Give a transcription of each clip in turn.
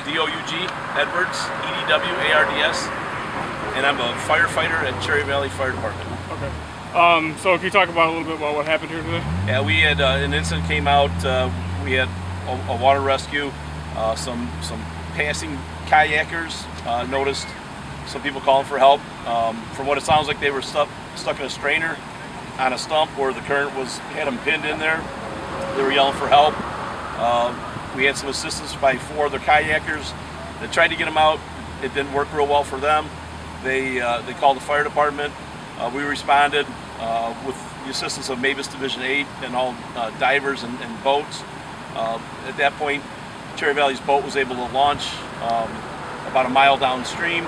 D-O-U-G, Edwards, E-D-W-A-R-D-S, and I'm a firefighter at Cherry Valley Fire Department. Okay. So can you talk about a little bit about what happened here today? Yeah, we had an incident came out. We had a water rescue. Some passing kayakers noticed some people calling for help. From what it sounds like, they were stuck in a strainer on a stump where the current had them pinned in there. They were yelling for help. We had some assistance by 4 other kayakers that tried to get them out. It didn't work real well for them. They called the fire department. We responded with the assistance of MABAS Division 8 and all divers and boats. At that point, Cherry Valley's boat was able to launch about a mile downstream.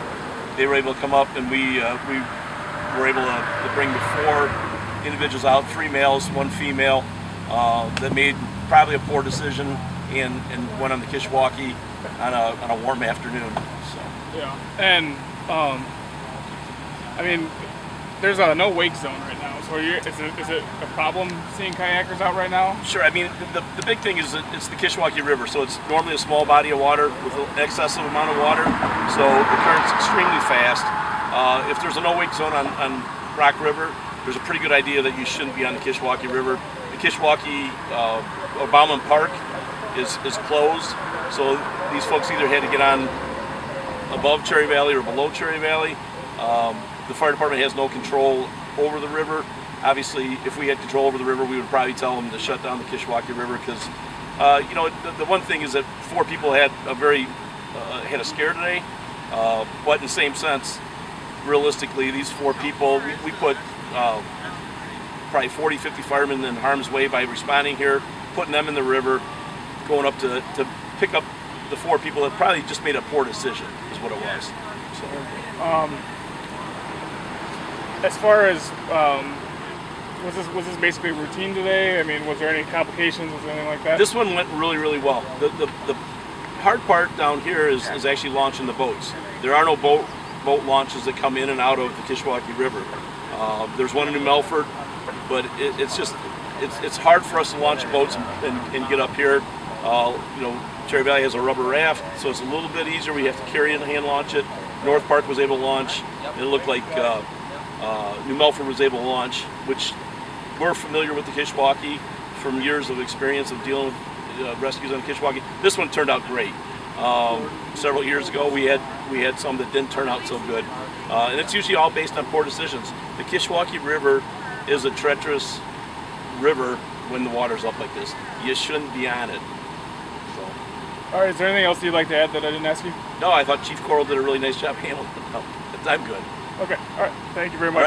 They were able to come up, and we were able to bring the 4 individuals out, 3 males, 1 female, that made probably a poor decision and went on the Kishwaukee on a warm afternoon. So. Yeah, and I mean, there's a no wake zone right now. So is it a problem seeing kayakers out right now? Sure. I mean, the big thing is that it's the Kishwaukee River, so it's normally a small body of water with an excessive amount of water, so the current's extremely fast. If there's a no wake zone on Rock River, there's a pretty good idea that you shouldn't be on the Kishwaukee River. The Kishwaukee Obama Park is closed, so these folks either had to get on above Cherry Valley or below Cherry Valley. The fire department has no control over the river. Obviously, if we had control over the river, we would probably tell them to shut down the Kishwaukee River, because you know, the one thing is that 4 people had a scare today, but in the same sense, realistically, these 4 people, we put probably 40-50 firemen in harm's way by responding here, putting them in the river, going up to pick up the 4 people that probably just made a poor decision, is what it was. So. As far as was this basically routine today? I mean, was there any complications? Was there anything like that? This one went really, really well. The hard part down here is actually launching the boats. There are no boat launches that come in and out of the Kishwaukee River. There's one in New Melford, but it's hard for us to launch boats and get up here. You know, Cherry Valley has a rubber raft, so it's a little bit easier. We have to carry it and hand launch it. North Park was able to launch. It looked like New Melford was able to launch, which we're familiar with the Kishwaukee from years of experience of dealing with rescues on the Kishwaukee. This one turned out great. Several years ago, we had some that didn't turn out so good, and it's usually all based on poor decisions. The Kishwaukee River is a treacherous river when the water's up like this. You shouldn't be on it. So. All right. Is there anything else you'd like to add that I didn't ask you? No, I thought Chief Coral did a really nice job handling it. No, I'm good. Okay. All right. Thank you very much.